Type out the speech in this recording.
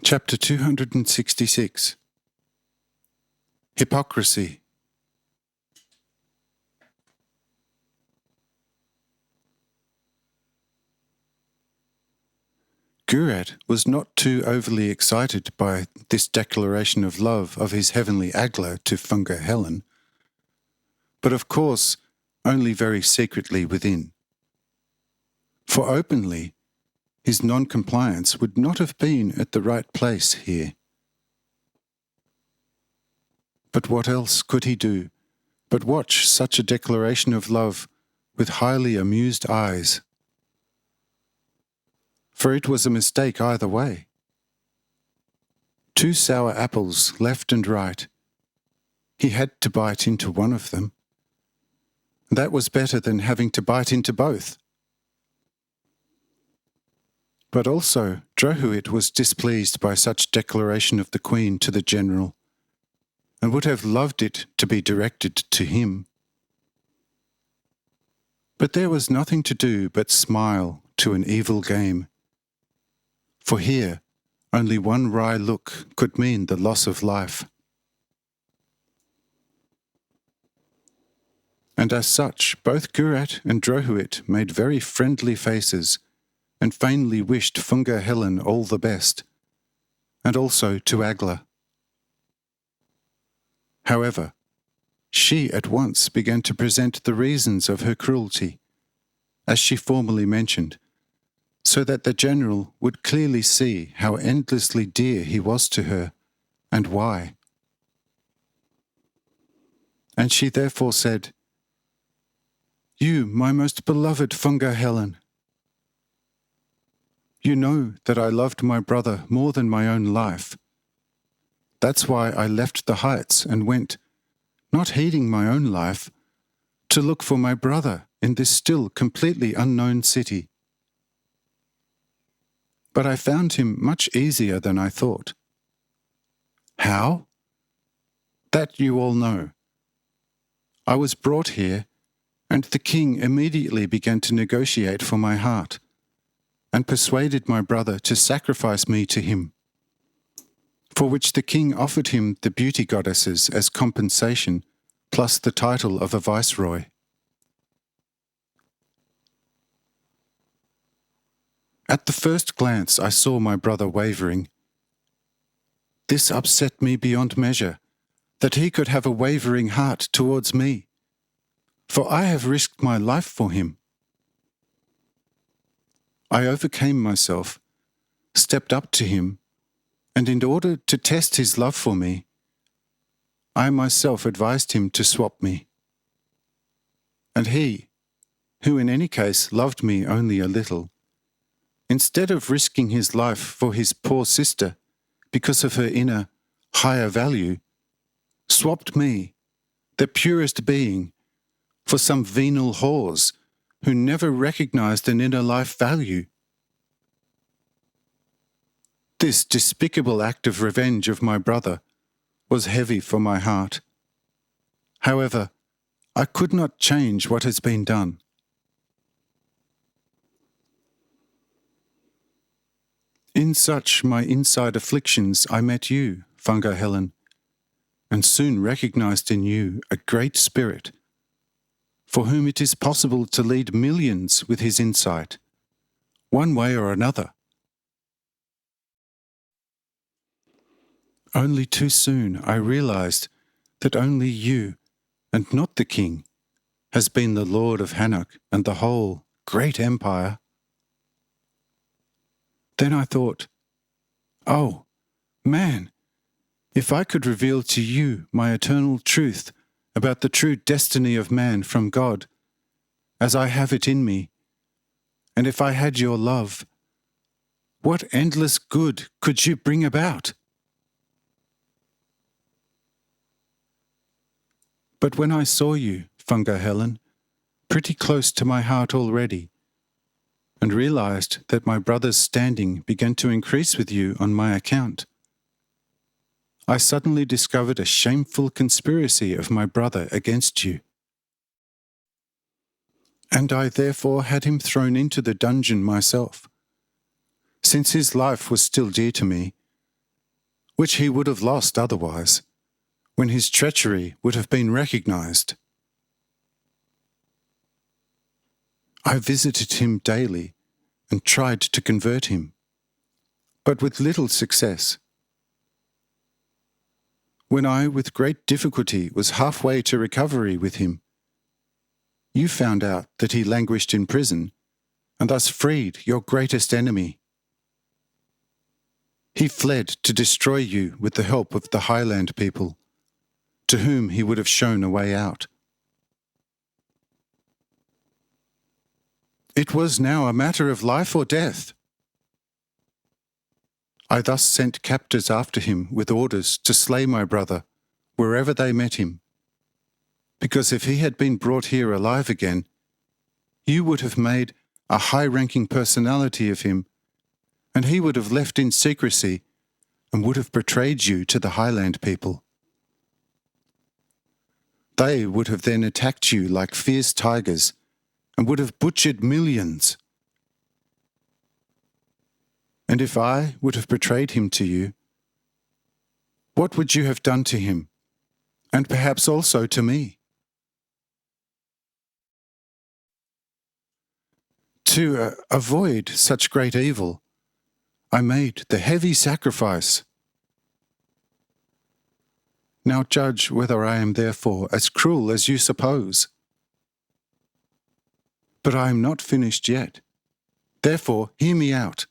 Chapter 266. Hypocrisy. Graz was not too overly excited by this declaration of love of his heavenly Agla to Funga Helen, but of course only very secretly within. For openly, his non-compliance would not have been at the right place here. But what else could he do but watch such a declaration of love with highly amused eyes? For it was a mistake either way. 2 sour apples left and right. He had to bite into one of them. That was better than having to bite into both. But also Drohuit was displeased by such declaration of the Queen to the general, and would have loved it to be directed to him. But there was nothing to do but smile to an evil game. For here, only one wry look could mean the loss of life. And as such, both Graz and Drohuit made very friendly faces, and vainly wished Funga Helen all the best, and also to Agla. However, she at once began to present the reasons of her cruelty, as she formerly mentioned, so that the general would clearly see how endlessly dear he was to her, and why. And she therefore said, "You, my most beloved Funga Helen, you know that I loved my brother more than my own life. That's why I left the heights and went, not heeding my own life, to look for my brother in this still completely unknown city. But I found him much easier than I thought. How? That you all know. I was brought here, and the king immediately began to negotiate for my heart, and persuaded my brother to sacrifice me to him, for which the king offered him the beauty goddesses as compensation, plus the title of a viceroy. At the first glance I saw my brother wavering. This upset me beyond measure, that he could have a wavering heart towards me, for I have risked my life for him. I overcame myself, stepped up to him, and in order to test his love for me, I myself advised him to swap me. And he, who in any case loved me only a little, instead of risking his life for his poor sister because of her inner, higher value, swapped me, the purest being, for some venal whores who never recognized an inner life value. This despicable act of revenge of my brother was heavy for my heart. However, I could not change what has been done. In such my inside afflictions I met you, Funga Helen, and soon recognized in you a great spirit, for whom it is possible to lead millions with his insight, one way or another. Only too soon I realized that only you, and not the king, has been the lord of Hanoch and the whole great empire. Then I thought, oh, man, if I could reveal to you my eternal truth about the true destiny of man from God, as I have it in me, and if I had your love, what endless good could you bring about? But when I saw you, Funga Helen, pretty close to my heart already, and realized that my brother's standing began to increase with you on my account, I suddenly discovered a shameful conspiracy of my brother against you. And I therefore had him thrown into the dungeon myself, since his life was still dear to me, which he would have lost otherwise, when his treachery would have been recognized. I visited him daily and tried to convert him, but with little success. When I, with great difficulty, was halfway to recovery with him, you found out that he languished in prison, and thus freed your greatest enemy. He fled to destroy you with the help of the highland people, to whom he would have shown a way out. It was now a matter of life or death. I thus sent captors after him with orders to slay my brother wherever they met him, because if he had been brought here alive again, you would have made a high-ranking personality of him, and he would have left in secrecy and would have betrayed you to the highland people. They would have then attacked you like fierce tigers and would have butchered millions. And if I would have betrayed him to you, what would you have done to him, and perhaps also to me? To avoid such great evil, I made the heavy sacrifice. Now judge whether I am therefore as cruel as you suppose. But I am not finished yet. Therefore, hear me out.